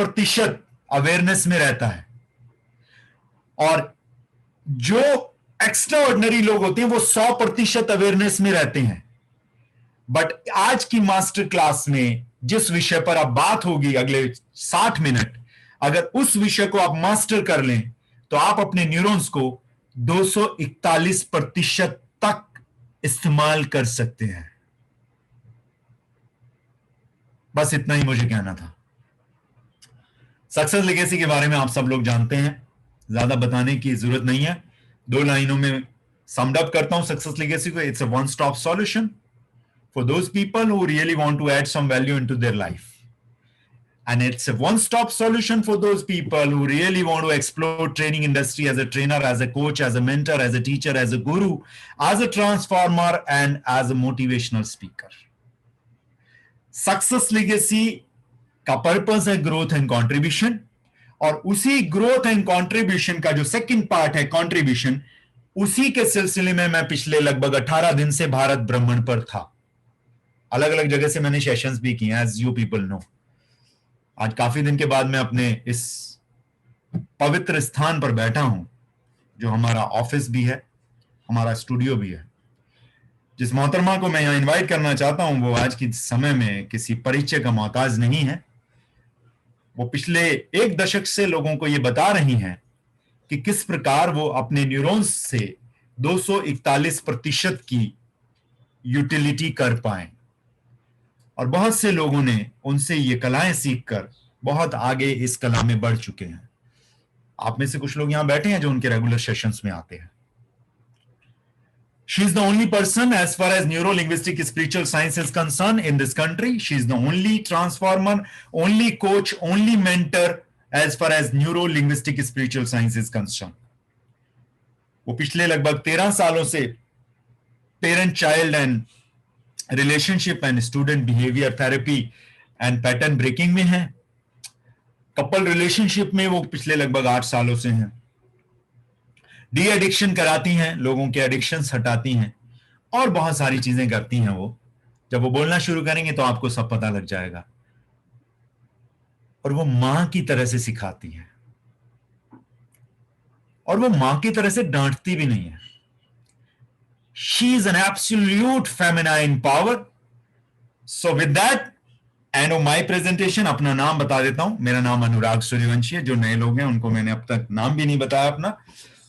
प्रतिशत अवेयरनेस में रहता है, और जो एक्स्ट्रा ऑर्डिनरी लोग होते हैं वो 100% अवेयरनेस में रहते हैं। बट आज की मास्टर क्लास में जिस विषय पर अब बात होगी अगले 60 मिनट, अगर उस विषय को आप मास्टर कर लें तो आप अपने न्यूरॉन्स को 241% तक इस्तेमाल कर सकते हैं। बस इतना ही मुझे कहना था। सक्सेस लेगेसी के बारे में आप सब लोग जानते हैं, ज्यादा बताने की जरूरत नहीं है। 2 लाइनों में समड अप करता हूं सक्सेस लेगेसी को। It's a one stop solution for those people who really want to add some value into their life. And it's a one-stop solution for those people who really want to explore training industry as a trainer, as a coach, as a mentor, as a teacher, as a guru, as a transformer, and as a motivational speaker. Success Legacy का purpose है growth and contribution, और उसी growth and contribution का जो second part है contribution, उसी के सिलसिले में मैं पिछले लगभग 18 दिन से भारत भ्रमण पर था। अलग अलग जगह से मैंने सेशंस भी किए हैं, एज यू पीपल नो। आज काफी दिन के बाद मैं अपने इस पवित्र स्थान पर बैठा हूं, जो हमारा ऑफिस भी है, हमारा स्टूडियो भी है। जिस मोहतरमा को मैं यहां इनवाइट करना चाहता हूं वो आज के समय में किसी परिचय का मोहताज नहीं है। वो पिछले 1 दशक से लोगों को ये बता रही हैं कि किस प्रकार वो अपने न्यूरॉन्स से 241% की यूटिलिटी कर पाए, और बहुत से लोगों ने उनसे ये कलाएं सीखकर बहुत आगे इस कला में बढ़ चुके हैं। आप में से कुछ लोग यहां बैठे हैं जो उनके रेगुलर सेशंस में आते हैं। She is the only person as far as neuro-linguistic spiritual science is concerned in this country. She is the only transformer, only coach, only mentor as far as neuro-linguistic spiritual science is concerned. वो पिछले लगभग 13 सालों से parent child and relationship and student behaviour therapy and pattern breaking में है। Couple relationship में वो पिछले लगभग 8 सालों से हैं। डी एडिक्शन कराती हैं, लोगों के एडिक्शंस हटाती हैं, और बहुत सारी चीजें करती हैं वो। जब वो बोलना शुरू करेंगे तो आपको सब पता लग जाएगा। और वो मां की तरह से सिखाती हैं, और वो मां की तरह से डांटती भी नहीं है। She is an absolute feminine power. So with that, end of my presentation, अपना नाम बता देता हूं। मेरा नाम अनुराग सूर्यवंशी है। जो नए लोग हैं उनको मैंने अब तक नाम भी नहीं बताया अपना,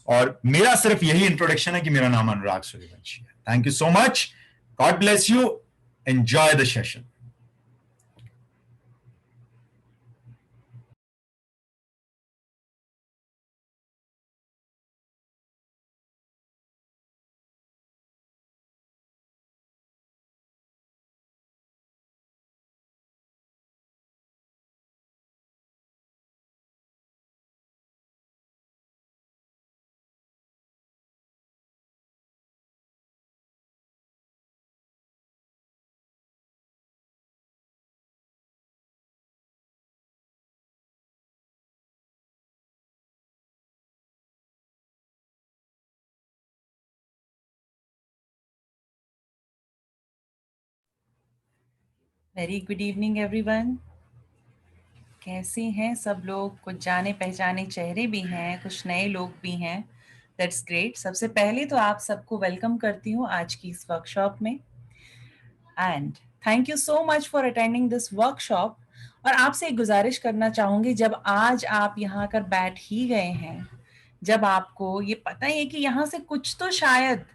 और मेरा सिर्फ यही इंट्रोडक्शन है कि मेरा नाम अनुराग सूर्यवंशी है। Thank you so much. God bless you. Enjoy the session. Very good evening everyone. कैसे हैं सब लोग? कुछ जाने पहचाने चेहरे भी हैं, कुछ नए लोग भी हैं। That's great. सबसे पहले तो आप सबको वेलकम करती हूँ आज की इस वर्कशॉप में, and thank you so much for attending this workshop. और आपसे एक गुजारिश करना चाहूँगी, जब आज आप यहाँ कर बैठ ही गए हैं, जब आपको ये पता ही है कि यहाँ से कुछ तो शायद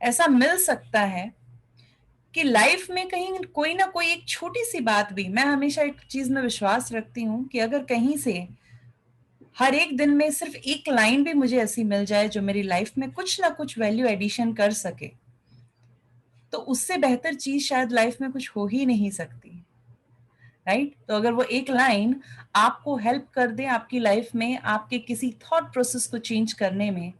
ऐसा मिल सकता है कि लाइफ में कहीं कोई ना कोई एक छोटी सी बात भी, मैं हमेशा एक चीज में विश्वास रखती हूँ कि अगर कहीं से हर एक दिन में सिर्फ एक लाइन भी मुझे ऐसी मिल जाए जो मेरी लाइफ में कुछ ना कुछ वैल्यू एडिशन कर सके, तो उससे बेहतर चीज शायद लाइफ में कुछ हो ही नहीं सकती। राइट? तो अगर वो एक लाइन आपको हेल्प कर दे आपकी लाइफ में, आपके किसी थॉट प्रोसेस को चेंज करने में,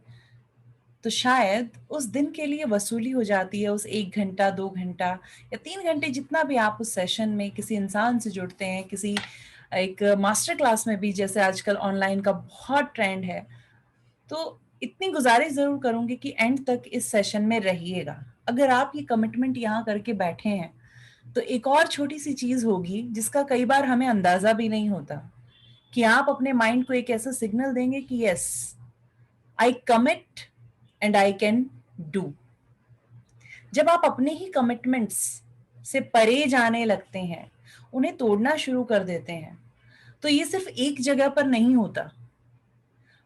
तो शायद उस दिन के लिए वसूली हो जाती है। उस 1 घंटा, 2 घंटा या 3 घंटे, जितना भी आप उस सेशन में किसी इंसान से जुड़ते हैं, किसी एक मास्टर क्लास में भी, जैसे आजकल ऑनलाइन का बहुत ट्रेंड है, तो इतनी गुजारिश जरूर करूंगी कि एंड तक इस सेशन में रहिएगा। अगर आप ये कमिटमेंट यहाँ करके बैठे हैं तो एक और छोटी सी चीज होगी जिसका कई बार हमें अंदाजा भी नहीं होता, कि आप अपने माइंड को एक ऐसा सिग्नल देंगे कि yes, I commit and I can do. जब आप अपने ही कमिटमेंट्स से परे जाने लगते हैं, उन्हें तोड़ना शुरू कर देते हैं, तो ये सिर्फ एक जगह पर नहीं होता।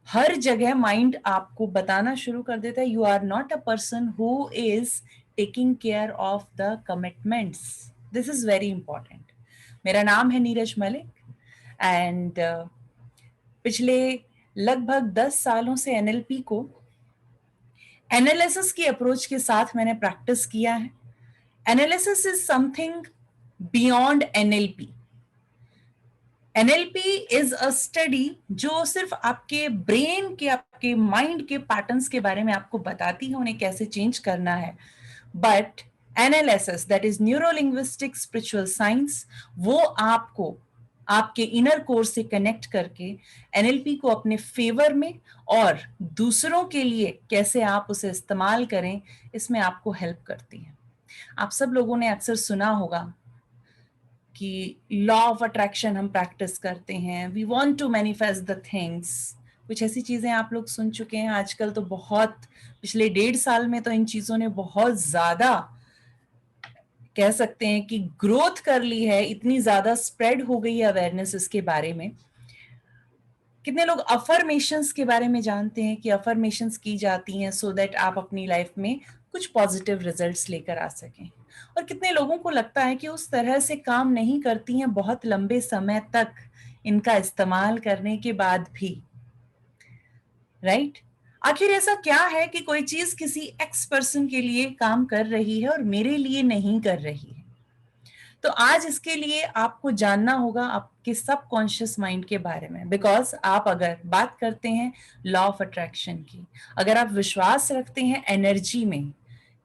हर जगह माइंड आपको बताना शुरू कर देता है, you are not a person who is taking care of the commitments. This is very important. मेरा नाम है नीरज मलिक एंड पिछले लगभग 10 सालों से एनएलपी को एनालिसिस की अप्रोच के साथ मैंने प्रैक्टिस किया है। Analysis is something beyond NLP. NLP is a study जो सिर्फ आपके ब्रेन के, आपके माइंड के पैटर्न्स के बारे में आपको बताती है, उन्हें कैसे चेंज करना है। But analysis, that is neuro linguistic spiritual science, वो आपको आपके इनर कोर से कनेक्ट करके एनएलपी को अपने फेवर में और दूसरों के लिए कैसे आप उसे इस्तेमाल करें, इसमें आपको हेल्प करती है। आप सब लोगों ने अक्सर सुना होगा कि लॉ ऑफ अट्रैक्शन हम प्रैक्टिस करते हैं, we want to manifest the things. कुछ ऐसी चीजें आप लोग सुन चुके हैं। आजकल तो बहुत, पिछले 1.5 साल में तो इन चीजों ने बहुत ज्यादा, कह सकते हैं कि ग्रोथ कर ली है, इतनी ज्यादा स्प्रेड हो गई है अवेयरनेस इसके बारे में। कितने लोग अफर्मेशंस के बारे में जानते हैं कि अफर्मेशंस की जाती हैं सो दैट आप अपनी लाइफ में कुछ पॉजिटिव रिजल्ट्स लेकर आ सकें। और कितने लोगों को लगता है कि उस तरह से काम नहीं करती हैं बहुत लंबे समय तक इनका इस्तेमाल करने के बाद भी, राइट? आखिर ऐसा क्या है कि कोई चीज किसी एक्स पर्सन के लिए काम कर रही है और मेरे लिए नहीं कर रही है? तो आज इसके लिए आपको जानना होगा आपके सबकॉन्शियस माइंड के बारे में। बिकॉज आप अगर बात करते हैं लॉ ऑफ अट्रैक्शन की, अगर आप विश्वास रखते हैं एनर्जी में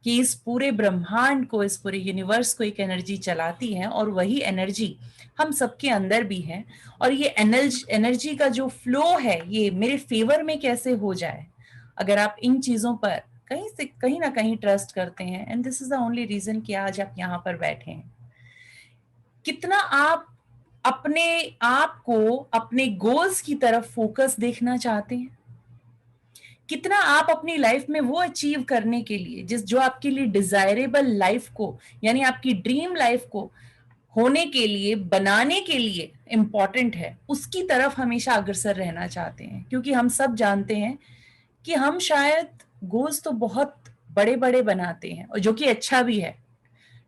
कि इस पूरे ब्रह्मांड को, इस पूरे यूनिवर्स को एक एनर्जी चलाती है और वही एनर्जी हम सबके अंदर भी है, और ये एनर्जी का जो फ्लो है ये मेरे फेवर में कैसे हो जाए, अगर आप इन चीजों पर कहीं से कहीं ना कहीं ट्रस्ट करते हैं, and this is the only reason कि आज आप यहाँ पर बैठे हैं। कितना आप अपने आप को अपने गोल्स की तरफ फोकस देखना चाहते हैं? कितना आप अपनी लाइफ में वो अचीव करने के लिए, जो आपके लिए डिजायरेबल लाइफ को, यानी आपकी ड्रीम लाइफ को होने के लिए, बनाने के लिए इंपॉर्टेंट है, उसकी तरफ हमेशा अग्रसर रहना चाहते हैं? क्योंकि हम सब जानते हैं कि हम शायद गोल्स तो बहुत बड़े बड़े बनाते हैं, और जो कि अच्छा भी है।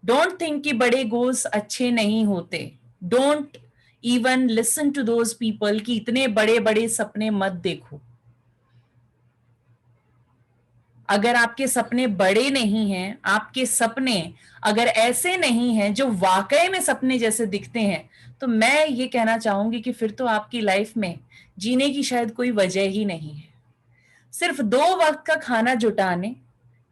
डोंट थिंक कि बड़े गोल्स अच्छे नहीं होते। Don't even listen to those people कि इतने बड़े बड़े सपने मत देखो। अगर आपके सपने बड़े नहीं हैं, आपके सपने अगर ऐसे नहीं हैं जो वाकई में सपने जैसे दिखते हैं, तो मैं ये कहना चाहूंगी कि फिर तो आपकी लाइफ में जीने की शायद कोई वजह ही नहीं है। सिर्फ 2 वक्त का खाना जुटाने,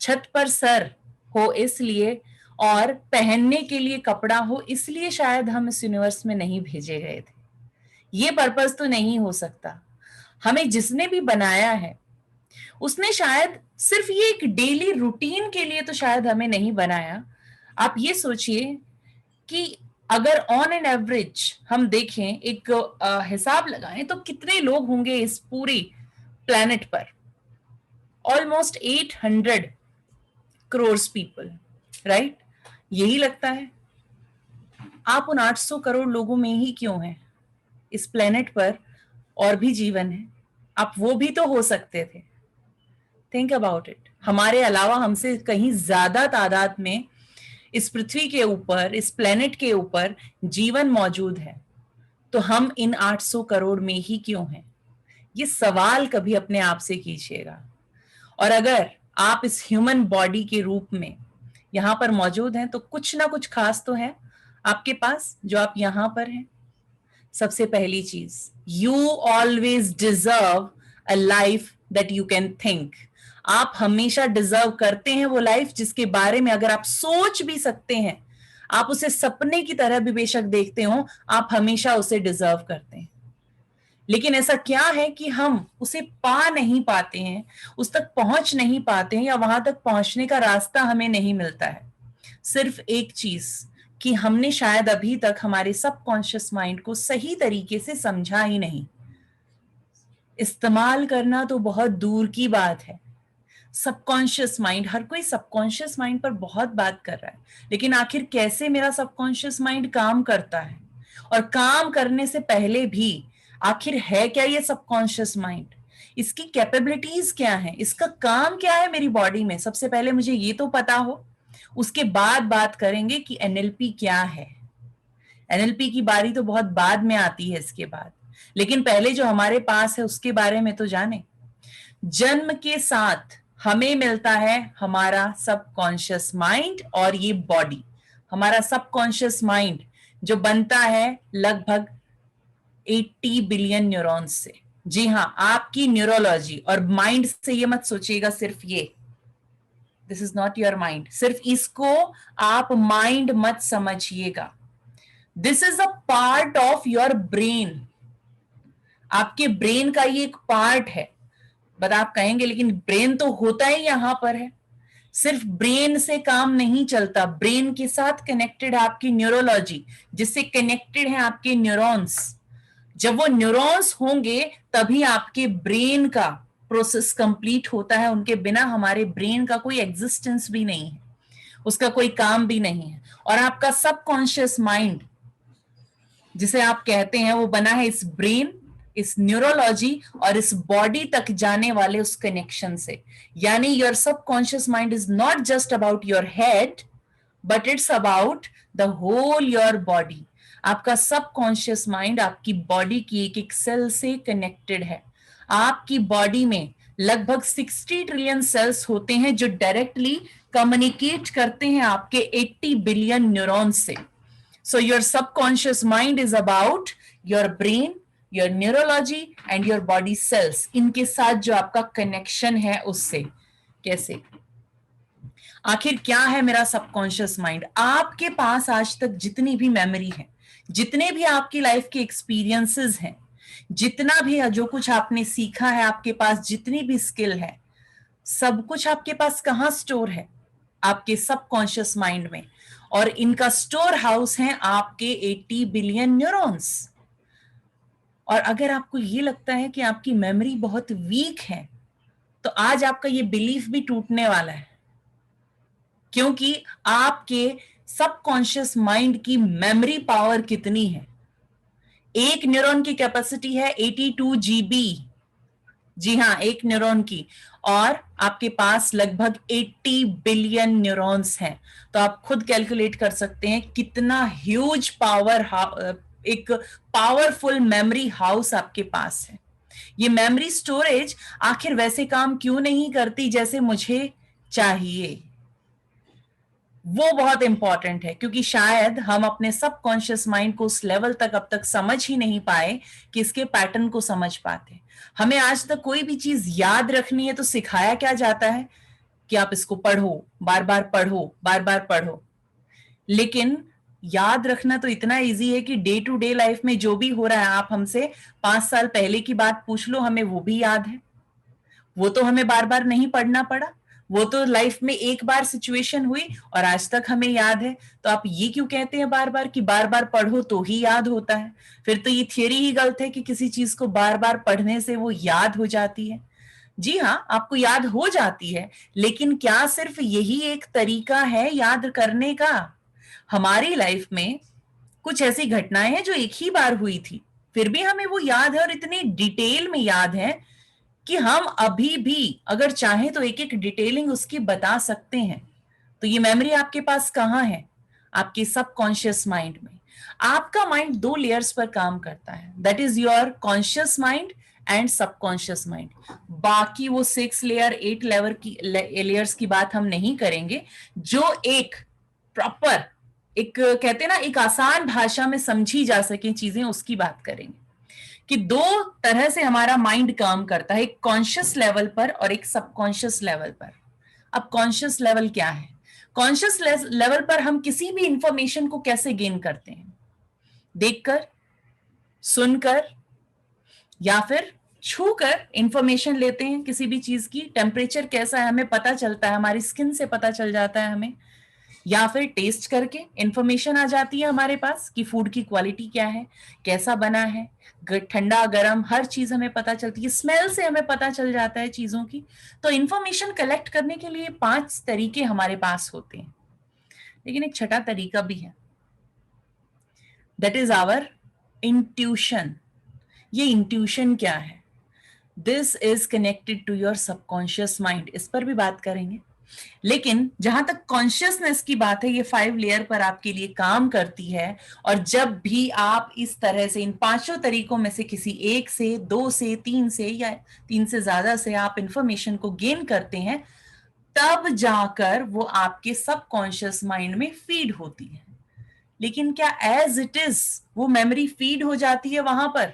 छत पर सर हो इसलिए, और पहनने के लिए कपड़ा हो इसलिए शायद हम इस यूनिवर्स में नहीं भेजे गए थे। ये पर्पस तो नहीं हो सकता। हमें जिसने भी बनाया है उसने शायद सिर्फ ये एक डेली रूटीन के लिए तो शायद हमें नहीं बनाया। आप ये सोचिए कि अगर ऑन एन एवरेज हम देखें, एक हिसाब लगाएं, तो कितने लोग होंगे इस पूरी प्लेनेट पर? Almost 800 crore people, right? यही लगता है। आप उन 800 करोड़ लोगों में ही क्यों हैं? इस प्लेनेट पर और भी जीवन है, आप वो भी तो हो सकते थे। Think about it. हमारे अलावा हमसे कहीं ज्यादा तादाद में इस पृथ्वी के ऊपर, इस प्लेनेट के ऊपर जीवन मौजूद है, तो हम इन 800 करोड़ में ही क्यों हैं? ये सवाल कभी अपने आप से कीजिएगा। और अगर आप इस ह्यूमन बॉडी के रूप में यहाँ पर मौजूद हैं, तो कुछ ना कुछ खास तो है आपके पास जो आप यहाँ पर हैं। सबसे पहली चीज, you always deserve a life that you can think. आप हमेशा डिजर्व करते हैं वो लाइफ जिसके बारे में अगर आप सोच भी सकते हैं, आप उसे सपने की तरह भी बेशक देखते हो, आप हमेशा उसे डिजर्व करते हैं। लेकिन ऐसा क्या है कि हम उसे पा नहीं पाते हैं, उस तक पहुंच नहीं पाते हैं, या वहां तक पहुंचने का रास्ता हमें नहीं मिलता है? सिर्फ एक चीज, कि हमने शायद अभी तक हमारे सबकॉन्शियस माइंड को सही तरीके से समझा ही नहीं। इस्तेमाल करना तो बहुत दूर की बात है। सबकॉन्शियस माइंड, हर कोई सबकॉन्शियस माइंड पर बहुत बात कर रहा है, लेकिन आखिर कैसे मेरा सबकॉन्शियस माइंड काम करता है, और काम करने से पहले भी आखिर है क्या ये सबकॉन्शियस माइंड, इसकी कैपेबिलिटीज क्या है, इसका काम क्या है मेरी बॉडी में, सबसे पहले मुझे ये तो पता हो। उसके बाद बात करेंगे कि एनएलपी क्या है। एनएलपी की बारी तो बहुत बाद में आती है इसके बाद, लेकिन पहले जो हमारे पास है उसके बारे में तो जाने। जन्म के साथ हमें मिलता है हमारा सबकॉन्शियस माइंड और ये बॉडी। हमारा सबकॉन्शियस माइंड जो बनता है लगभग 80 बिलियन न्यूरॉन्स से। जी हाँ, आपकी न्यूरोलॉजी, और माइंड से ये मत सोचिएगा सिर्फ ये, this is not your mind, सिर्फ इसको आप माइंड मत समझिएगा। This is a part of your brain. आपके ब्रेन का ये एक पार्ट है। बट आप कहेंगे लेकिन ब्रेन तो होता ही यहां पर है। सिर्फ ब्रेन से काम नहीं चलता, ब्रेन के साथ कनेक्टेड है आपकी न्यूरोलॉजी, जिससे कनेक्टेड है आपके न्यूरॉन्स। जब वो न्यूरॉन्स होंगे तभी आपके ब्रेन का प्रोसेस कंप्लीट होता है। उनके बिना हमारे ब्रेन का कोई एग्जिस्टेंस भी नहीं है, उसका कोई काम भी नहीं है। और आपका सबकॉन्शियस माइंड जिसे आप कहते हैं, वो बना है इस ब्रेन, इस न्यूरोलॉजी और इस बॉडी तक जाने वाले उस कनेक्शन से। यानी your subconscious mind is not just about your head, but it's about the whole your body. आपका सबकॉन्शियस माइंड आपकी बॉडी की एक एक सेल से कनेक्टेड है। आपकी बॉडी में लगभग 60 ट्रिलियन सेल्स होते हैं जो डायरेक्टली कम्युनिकेट करते हैं आपके 80 बिलियन न्यूरॉन्स से। So your subconscious mind is about your brain, your neurology and your body cells. इनके साथ जो आपका कनेक्शन है उससे कैसे, आखिर क्या है मेरा सबकॉन्शियस माइंड। आपके पास आज तक जितनी भी मेमोरी है, जितने भी आपकी लाइफ के एक्सपीरियंसेस हैं, जितना भी जो कुछ आपने सीखा है, आपके पास जितनी भी स्किल है, सब कुछ आपके पास कहाँ स्टोर है? आपके सबकॉन्शियस माइंड में। और इनका स्टोर हाउस है आपके 80 बिलियन न्यूरॉन्स। और अगर आपको ये लगता है कि आपकी मेमोरी बहुत वीक है, तो आज आपका ये बिलीफ भी टूटने वाला है, क्योंकि आपके सबकॉन्शियस माइंड की मेमोरी पावर कितनी है। एक न्यूरॉन की कैपेसिटी है 82 GB। जी हाँ, एक न्यूरॉन की। और आपके पास लगभग 80 बिलियन न्यूरॉन्स हैं। तो आप खुद कैलकुलेट कर सकते हैं कितना ह्यूज एक पावरफुल मेमोरी हाउस आपके पास है। ये मेमोरी स्टोरेज आखिर वैसे काम क्यों नहीं करती जैसे मुझे चाहिए? वो बहुत इंपॉर्टेंट है, क्योंकि शायद हम अपने सबकॉन्शियस माइंड को उस लेवल तक अब तक समझ ही नहीं पाए कि इसके पैटर्न को समझ पाते। हमें आज तक कोई भी चीज याद रखनी है तो सिखाया क्या जाता है कि आप इसको पढ़ो, बार बार पढ़ो, बार बार पढ़ो। लेकिन याद रखना तो इतना इजी है कि डे टू डे लाइफ में जो भी हो रहा है, आप हमसे 5 साल पहले की बात पूछ लो, हमें वो भी याद है। वो तो हमें बार बार नहीं पढ़ना पड़ा, वो तो लाइफ में एक बार सिचुएशन हुई और आज तक हमें याद है। तो आप ये क्यों कहते हैं बार बार कि बार बार पढ़ो तो ही याद होता है? फिर तो ये थियरी ही गलत है कि किसी चीज को बार बार पढ़ने से वो याद हो जाती है। जी हाँ, आपको याद हो जाती है, लेकिन क्या सिर्फ यही एक तरीका है याद करने का? हमारी लाइफ में कुछ ऐसी घटनाएं हैं जो एक ही बार हुई थी, फिर भी हमें वो याद है और इतनी डिटेल में याद है कि हम अभी भी अगर चाहें तो एक एक डिटेलिंग उसकी बता सकते हैं। तो ये मेमोरी आपके पास कहाँ है? आपके सबकॉन्शियस माइंड में। आपका माइंड 2 लेयर्स पर काम करता है, that is your conscious mind and subconscious mind. बाकी वो 6 लेयर 8 लेयर्स की बात हम नहीं करेंगे। जो एक प्रॉपर, एक कहते हैं ना, एक आसान भाषा में समझी जा सके चीजें, उसकी बात करेंगे। कि 2 तरह से हमारा माइंड काम करता है, एक कॉन्शियस लेवल पर और एक सबकॉन्शियस लेवल पर। अब कॉन्शियस लेवल क्या है? कॉन्शियस लेवल पर हम किसी भी इंफॉर्मेशन को कैसे गेन करते हैं? देखकर, सुनकर, या फिर छूकर इंफॉर्मेशन लेते हैं किसी भी चीज की। टेम्परेचर कैसा है हमें पता चलता है, हमारी स्किन से पता चल जाता है हमें। या फिर टेस्ट करके इंफॉर्मेशन आ जाती है हमारे पास कि फूड की क्वालिटी क्या है, कैसा बना है, ठंडा गर्म हर चीज हमें पता चलती है, स्मेल से हमें पता चल जाता है चीजों की। तो इंफॉर्मेशन कलेक्ट करने के लिए 5 तरीके हमारे पास होते हैं, लेकिन एक छठा तरीका भी है, दैट इज आवर इंट्यूशन। ये इंट्यूशन क्या है? This is connected to your subconscious mind, इस पर भी बात करेंगे। लेकिन जहां तक कॉन्शियसनेस की बात है, ये 5 लेयर पर आपके लिए काम करती है। और जब भी आप इस तरह से इन 5 तरीकों में से किसी एक से, 2 से, 3 से या 3 से ज्यादा से आप इंफॉर्मेशन को गेन करते हैं, तब जाकर वो आपके सबकॉन्शियस माइंड में फीड होती है। लेकिन क्या एज इट इज वो मेमोरी फीड हो जाती है वहां पर?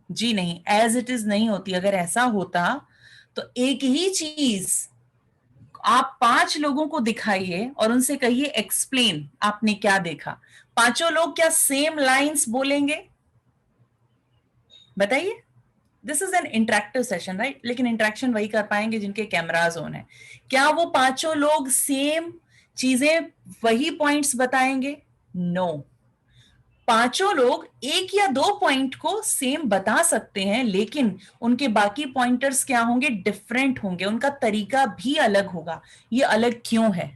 जी नहीं, एज इट इज नहीं होती। अगर ऐसा होता तो एक ही चीज आप 5 लोगों को दिखाइए और उनसे कहिए एक्सप्लेन आपने क्या देखा, 5 लोग क्या सेम लाइंस बोलेंगे? बताइए। This is an interactive session, right? लेकिन इंटरेक्शन वही कर पाएंगे जिनके कैमराज ऑन है। क्या वो 5 लोग सेम चीजें, वही पॉइंट्स बताएंगे? नो। 5 लोग 1 या 2 पॉइंट को सेम बता सकते हैं, लेकिन उनके बाकी पॉइंटर्स क्या होंगे? डिफरेंट होंगे, उनका तरीका भी अलग होगा। ये अलग क्यों है?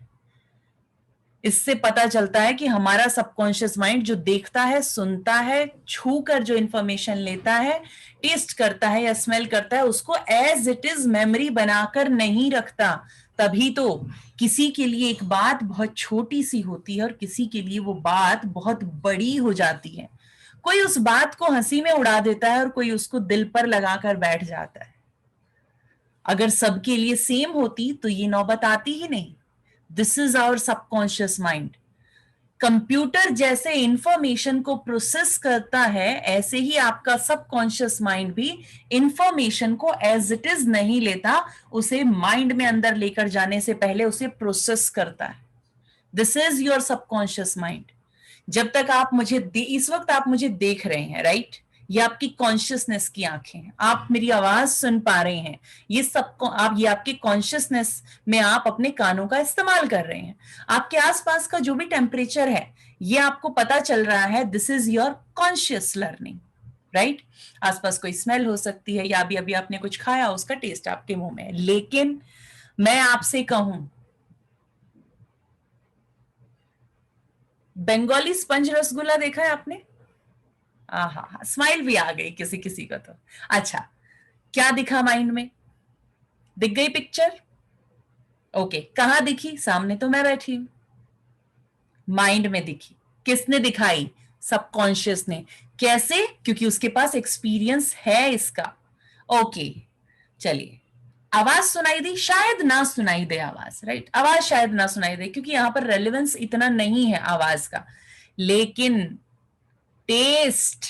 इससे पता चलता है कि हमारा सबकॉन्शियस माइंड जो देखता है, सुनता है, छू कर जो इंफॉर्मेशन लेता है, टेस्ट करता है या स्मेल करता है, उसको एज इट इज मेमोरी बनाकर नहीं रखता। तभी तो किसी के लिए एक बात बहुत छोटी सी होती है और किसी के लिए वो बात बहुत बड़ी हो जाती है। कोई उस बात को हंसी में उड़ा देता है और कोई उसको दिल पर लगाकर बैठ जाता है। अगर सबके लिए सेम होती तो ये नौबत आती ही नहीं। This is our subconscious mind. Computer जैसे इंफॉर्मेशन को प्रोसेस करता है, ऐसे ही आपका सबकॉन्शियस माइंड भी इंफॉर्मेशन को एज इट इज नहीं लेता, उसे माइंड में अंदर लेकर जाने से पहले उसे प्रोसेस करता है। This is your subconscious mind. जब तक आप मुझे इस वक्त आप मुझे देख रहे हैं, राइट? ये आपकी कॉन्शियसनेस की आंखें हैं, आप मेरी आवाज सुन पा रहे हैं, ये सबको आप, ये आपकी कॉन्शियसनेस में आप अपने कानों का इस्तेमाल कर रहे हैं। आपके आसपास का जो भी टेम्परेचर है, ये आपको पता चल रहा है। This is your conscious learning, right? आसपास कोई स्मेल हो सकती है, या अभी अभी आपने कुछ खाया, उसका टेस्ट आपके मुंह में है। लेकिन मैं आपसे कहूं, बंगाली स्पंज रसगुल्ला देखा है आपने? हाँ, स्माइल भी आ गई किसी किसी का। तो अच्छा, क्या दिखा माइंड में? दिख गई पिक्चर? ओके, कहां दिखी? सामने तो मैं बैठी हूं, माइंड में दिखी। किसने दिखाई? सबकॉन्शियस ने। कैसे? क्योंकि उसके पास एक्सपीरियंस है इसका। ओके, चलिए। आवाज सुनाई दी? शायद ना सुनाई दे आवाज, राइट? आवाज शायद ना सुनाई दे क्योंकि यहां पर रेलेवेंस इतना नहीं है आवाज का। लेकिन टेस्ट,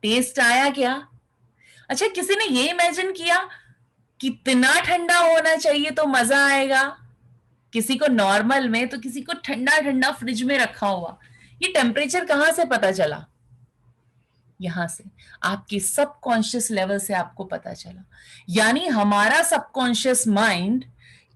टेस्ट आया क्या? अच्छा, किसी ने ये इमेजिन किया कितना ठंडा होना चाहिए तो मजा आएगा? किसी को नॉर्मल में, तो किसी को ठंडा ठंडा फ्रिज में रखा हुआ। ये टेम्परेचर कहां से पता चला? यहां से, आपके सबकॉन्शियस लेवल से आपको पता चला। यानी हमारा सबकॉन्शियस माइंड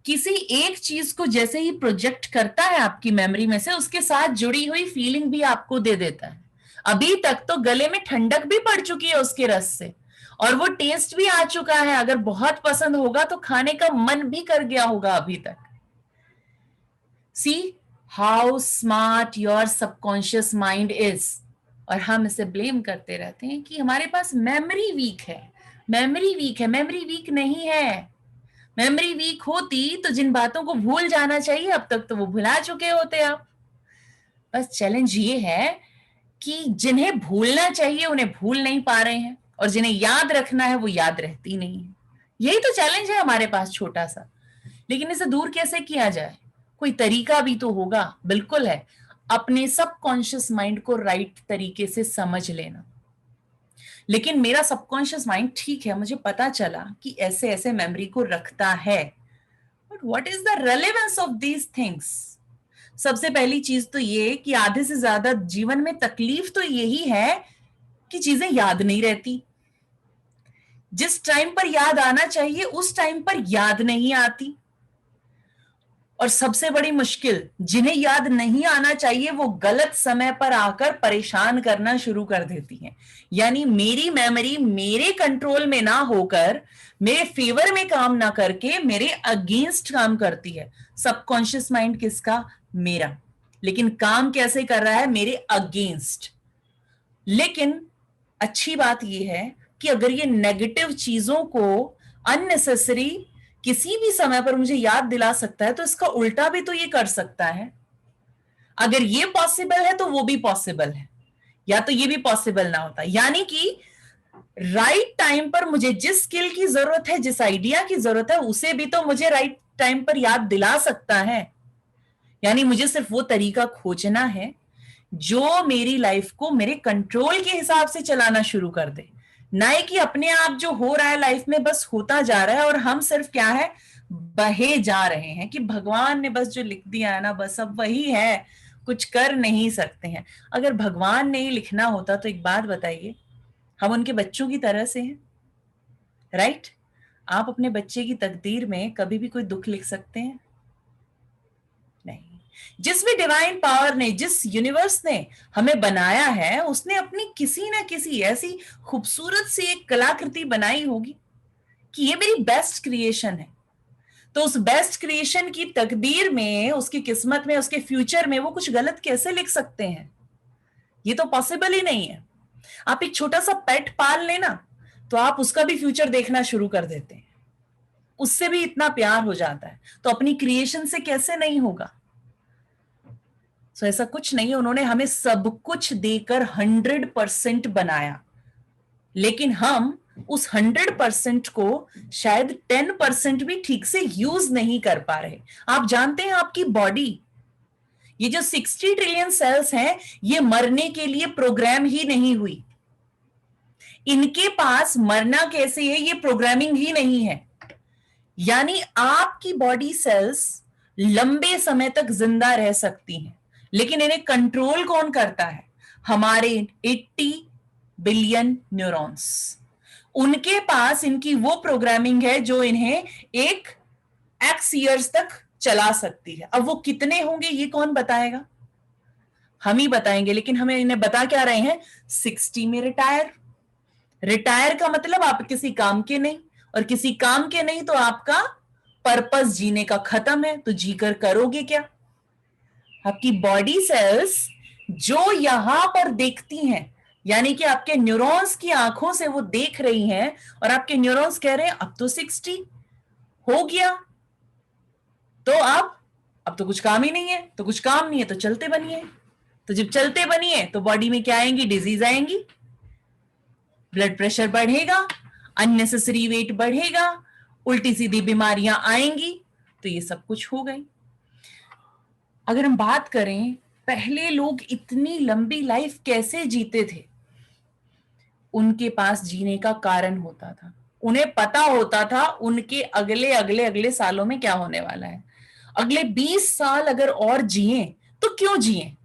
किसी एक चीज को जैसे ही प्रोजेक्ट करता है आपकी मेमोरी में से, उसके साथ जुड़ी हुई फीलिंग भी आपको दे देता है। अभी तक तो गले में ठंडक भी पड़ चुकी है उसके रस से, और वो टेस्ट भी आ चुका है। अगर बहुत पसंद होगा तो खाने का मन भी कर गया होगा अभी तक। See how smart your subconscious mind is. और हम इसे ब्लेम करते रहते हैं कि हमारे पास मेमोरी वीक है, मेमोरी वीक है। मेमोरी वीक नहीं है। मेमोरी वीक होती तो जिन बातों को भूल जाना चाहिए अब तक तो वो भुला चुके होते आप। बस चैलेंज ये है कि जिन्हें भूलना चाहिए उन्हें भूल नहीं पा रहे हैं, और जिन्हें याद रखना है वो याद रहती नहीं है। यही तो चैलेंज है हमारे पास, छोटा सा। लेकिन इसे दूर कैसे किया जाए? कोई तरीका भी तो होगा। बिल्कुल है, अपने सबकॉन्शियस माइंड को राइट तरीके से समझ लेना। लेकिन मेरा सबकॉन्शियस माइंड, ठीक है, मुझे पता चला कि ऐसे ऐसे मेमोरी को रखता है, but what is the relevance of these things? सबसे पहली चीज तो ये कि आधे से ज्यादा जीवन में तकलीफ तो यही है कि चीजें याद नहीं रहती। जिस टाइम पर याद आना चाहिए उस टाइम पर याद नहीं आती। और सबसे बड़ी मुश्किल, जिन्हें याद नहीं आना चाहिए वो गलत समय पर आकर परेशान करना शुरू कर देती हैं। यानी मेरी मेमोरी मेरे कंट्रोल में ना होकर, मेरे फेवर में काम ना करके मेरे अगेंस्ट काम करती है। सबकॉन्शियस माइंड किसका? मेरा। लेकिन काम कैसे कर रहा है? मेरे अगेंस्ट। लेकिन अच्छी बात यह है कि अगर ये नेगेटिव चीजों को अननेसेसरी किसी भी समय पर मुझे याद दिला सकता है, तो इसका उल्टा भी तो ये कर सकता है। अगर ये पॉसिबल है तो वो भी पॉसिबल है, या तो ये भी पॉसिबल ना होता। यानी कि राइट टाइम पर मुझे जिस स्किल की जरूरत है, जिस आइडिया की जरूरत है, उसे भी तो मुझे राइट टाइम पर याद दिला सकता है। यानी मुझे सिर्फ वो तरीका खोजना है जो मेरी लाइफ को मेरे कंट्रोल के हिसाब से चलाना शुरू कर दे, ना कि अपने आप जो हो रहा है लाइफ में बस होता जा रहा है और हम सिर्फ क्या है, बहे जा रहे हैं कि भगवान ने बस जो लिख दिया है ना, बस अब वही है, कुछ कर नहीं सकते हैं। अगर भगवान ने ही लिखना होता तो एक बात बताइए, हम उनके बच्चों की तरह से हैं, राइट? आप अपने बच्चे की तकदीर में कभी भी कोई दुख लिख सकते हैं? नहीं। जिस भी डिवाइन पावर ने, जिस यूनिवर्स ने हमें बनाया है, उसने अपनी किसी ना किसी ऐसी खूबसूरत सी एक कलाकृति बनाई होगी कि ये मेरी बेस्ट क्रिएशन है। तो उस बेस्ट क्रिएशन की तकदीर में, उसकी किस्मत में, उसके फ्यूचर में वो कुछ गलत कैसे लिख सकते हैं? ये तो पॉसिबल ही नहीं है। आप एक छोटा सा पेट पाल लेना तो आप उसका भी फ्यूचर देखना शुरू कर देते हैं, उससे भी इतना प्यार हो जाता है, तो अपनी क्रिएशन से कैसे नहीं होगा? ऐसा कुछ नहीं है। उन्होंने हमें सब कुछ देकर 100% बनाया, लेकिन हम उस 100% को शायद 10% भी ठीक से यूज नहीं कर पा रहे। आप जानते हैं आपकी बॉडी, ये जो 60 ट्रिलियन सेल्स हैं, ये मरने के लिए प्रोग्राम ही नहीं हुई। इनके पास मरना कैसे है ये प्रोग्रामिंग ही नहीं है। यानी आपकी बॉडी सेल्स लंबे समय तक जिंदा रह सकती हैं, लेकिन इन्हें कंट्रोल कौन करता है? हमारे 80 बिलियन न्यूरॉन्स। उनके पास इनकी वो प्रोग्रामिंग है जो इन्हें एक एक्स ईयर्स तक चला सकती है। अब वो कितने होंगे ये कौन बताएगा? हम ही बताएंगे। लेकिन हमें इन्हें बता क्या रहे हैं? 60 में रिटायर। रिटायर का मतलब आप किसी काम के नहीं, और किसी काम के नहीं तो आपका पर्पस जीने का खत्म है, तो जीकर करोगे क्या? आपकी बॉडी सेल्स जो यहां पर देखती हैं, यानी कि आपके न्यूरॉन्स की आंखों से वो देख रही हैं, और आपके न्यूरॉन्स कह रहे हैं अब तो 60 हो गया, तो अब तो कुछ काम ही नहीं है, तो कुछ काम नहीं है तो चलते बनिए। तो जब चलते बनिए तो बॉडी में क्या आएंगी? डिजीज आएंगी, ब्लड प्रेशर बढ़ेगा, अननेसेसरी वेट बढ़ेगा, उल्टी सीधी बीमारियां आएंगी। तो ये सब कुछ हो गई। अगर हम बात करें पहले लोग इतनी लंबी लाइफ कैसे जीते थे, उनके पास जीने का कारण होता था। उन्हें पता होता था उनके अगले अगले अगले सालों में क्या होने वाला है। अगले 20 साल अगर और जिए तो क्यों जिए?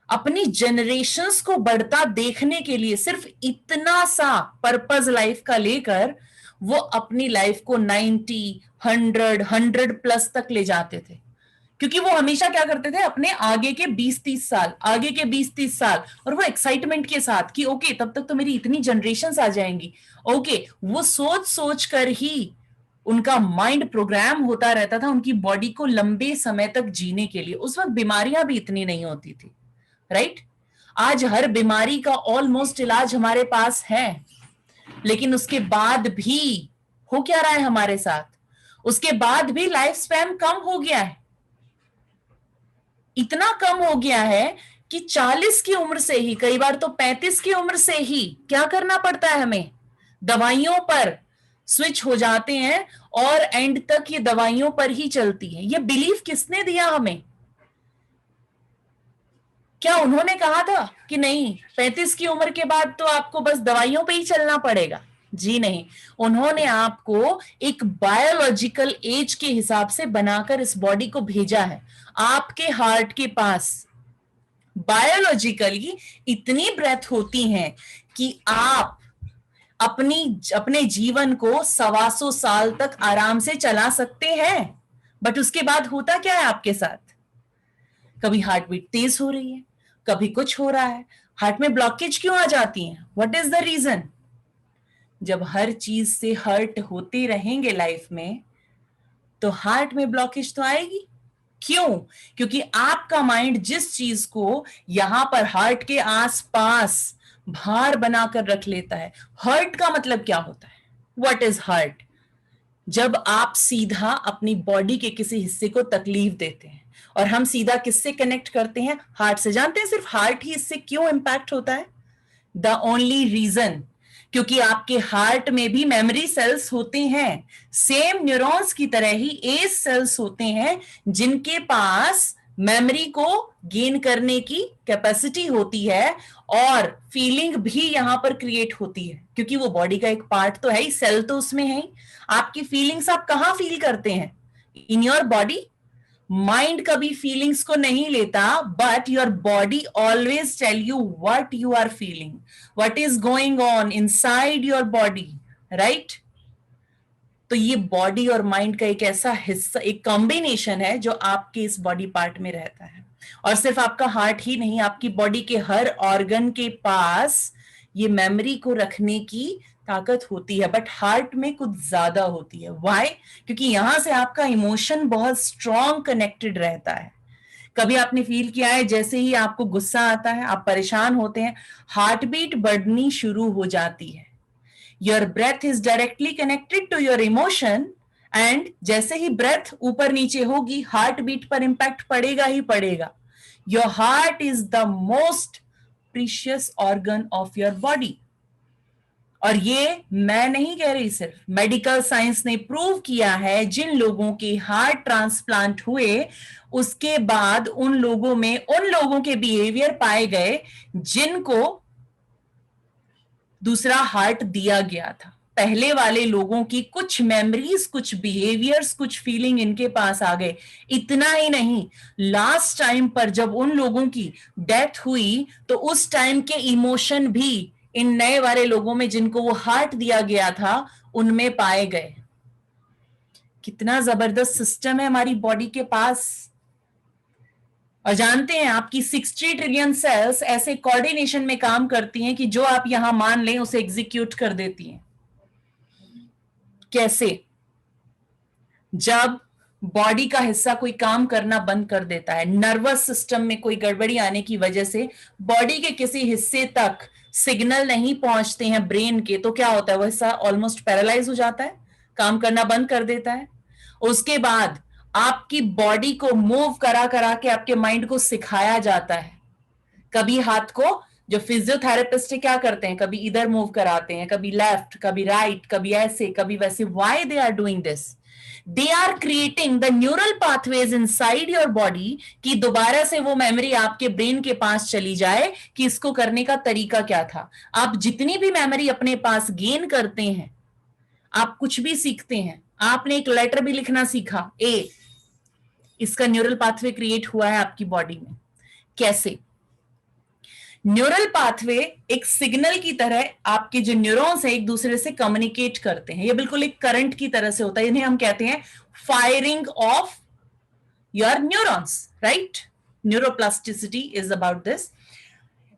अपनी जनरेशंस को बढ़ता देखने के लिए सिर्फ इतना सा पर्पस लाइफ का लेकर वो अपनी लाइफ को 90, 100 प्लस तक ले जाते थे। क्योंकि वो हमेशा क्या करते थे? अपने आगे के 20-30 साल, आगे के 20-30 साल, और वो एक्साइटमेंट के साथ कि ओके तब तक तो मेरी इतनी जनरेशंस आ जाएंगी। ओके, वो सोच सोच कर ही उनका माइंड प्रोग्राम होता रहता था उनकी बॉडी को लंबे समय तक जीने के लिए। उस वक्त बीमारियां भी इतनी नहीं होती थी, राइट? आज हर बीमारी का ऑलमोस्ट इलाज हमारे पास है, लेकिन उसके बाद भी हो क्या रहा है हमारे साथ? उसके बाद भी लाइफ स्पैन कम हो गया है। इतना कम हो गया है कि 40 की उम्र से ही, कई बार तो 35 की उम्र से ही क्या करना पड़ता है? हमें दवाइयों पर स्विच हो जाते हैं, और एंड तक ये दवाइयों पर ही चलती है। ये बिलीफ किसने दिया हमें? क्या उन्होंने कहा था कि नहीं 35 की उम्र के बाद तो आपको बस दवाइयों पे ही चलना पड़ेगा? जी नहीं, उन्होंने आपको एक बायोलॉजिकल एज के हिसाब से बनाकर इस बॉडी को भेजा है। आपके हार्ट के पास बायोलॉजिकली इतनी ब्रेथ होती हैं कि आप अपने जीवन को 125 साल तक आराम से चला सकते हैं। बट उसके बाद होता क्या है आपके साथ? कभी हार्ट बीट तेज हो रही है, कभी कुछ हो रहा है, हार्ट में ब्लॉकेज क्यों आ जाती है? What is the reason? जब हर चीज से हर्ट होते रहेंगे लाइफ में तो हार्ट में ब्लॉकेज तो आएगी। क्यों? क्योंकि आपका माइंड जिस चीज को यहां पर हार्ट के आसपास भार बनाकर रख लेता है। हर्ट का मतलब क्या होता है? What is hurt? जब आप सीधा अपनी बॉडी के किसी हिस्से को तकलीफ देते हैं, और हम सीधा किससे कनेक्ट करते हैं? हार्ट से। जानते हैं सिर्फ हार्ट ही इससे क्यों इंपैक्ट होता है? द ओनली रीजन, क्योंकि आपके हार्ट में भी मेमोरी सेल्स होते हैं, सेम न्यूरॉन्स की तरह ही एस सेल्स होते हैं जिनके पास मेमोरी को गेन करने की कैपेसिटी होती है, और फीलिंग भी यहां पर क्रिएट होती है, क्योंकि वो बॉडी का एक पार्ट तो है ही, सेल तो उसमें है ही। आपकी फीलिंग्स आप कहां फील करते हैं? In your body. माइंड कभी फीलिंग्स को नहीं लेता, but your body always tell you what you are feeling, what is going on inside your body, right? तो ये बॉडी और माइंड का एक ऐसा हिस्सा, एक कॉम्बिनेशन है जो आपके इस बॉडी पार्ट में रहता है। और सिर्फ आपका हार्ट ही नहीं, आपकी बॉडी के हर ऑर्गन के पास ये मेमोरी को रखने की ताकत होती है, बट हार्ट में कुछ ज्यादा होती है। व्हाई? क्योंकि यहां से आपका इमोशन बहुत स्ट्रॉन्ग कनेक्टेड रहता है। कभी आपने फील किया है जैसे ही आपको गुस्सा आता है, आप परेशान होते हैं, हार्ट बीट बढ़नी शुरू हो जाती है। Your breath is directly connected to your emotion, and जैसे ही ब्रेथ ऊपर नीचे होगी, हार्ट बीट पर इंपैक्ट पड़ेगा ही पड़ेगा। Your heart is the most precious organ of your body. और ये मैं नहीं कह रही, सिर्फ मेडिकल साइंस ने प्रूव किया है। जिन लोगों के हार्ट ट्रांसप्लांट हुए उसके बाद उन लोगों के बिहेवियर पाए गए जिनको दूसरा हार्ट दिया गया था। पहले वाले लोगों की कुछ मेमोरीज, कुछ बिहेवियर्स, कुछ फीलिंग इनके पास आ गए। इतना ही नहीं, लास्ट टाइम पर जब उन लोगों की डेथ हुई तो उस टाइम के इमोशन भी इन नए वाले लोगों में जिनको वो हार्ट दिया गया था उनमें पाए गए। कितना जबरदस्त सिस्टम है हमारी बॉडी के पास। और जानते हैं आपकी 60 ट्रिलियन सेल्स ऐसे कोऑर्डिनेशन में काम करती हैं कि जो आप यहां मान लें उसे एग्जीक्यूट कर देती हैं। कैसे? जब बॉडी का हिस्सा कोई काम करना बंद कर देता है, नर्वस सिस्टम में कोई गड़बड़ी आने की वजह से बॉडी के किसी हिस्से तक सिग्नल नहीं पहुंचते हैं ब्रेन के, तो क्या होता है? वो हिस्सा ऑलमोस्ट पैरालाइज हो जाता है, काम करना बंद कर देता है। उसके बाद आपकी बॉडी को मूव करा करा के आपके माइंड को सिखाया जाता है। कभी हाथ को, जो फिजियोथेरेपिस्ट क्या करते हैं, कभी इधर मूव कराते हैं, कभी लेफ्ट, कभी राइट, कभी ऐसे, कभी वैसे। Why they are doing this? They are creating the neural pathways inside your body कि दोबारा से वो मेमोरी आपके ब्रेन के पास चली जाए कि इसको करने का तरीका क्या था। आप जितनी भी मेमोरी अपने पास गेन करते हैं, आप कुछ भी सीखते हैं, आपने एक लेटर भी लिखना सीखा, ए, इसका न्यूरल पाथवे क्रिएट हुआ है आपकी बॉडी में। कैसे? न्यूरल पाथवे एक सिग्नल की तरह आपके जो न्यूरॉन्स हैं एक दूसरे से कम्युनिकेट करते हैं। ये बिल्कुल एक करंट की तरह से होता है। इन्हें हम कहते हैं firing of your neurons, right? Neuroplasticity is about this.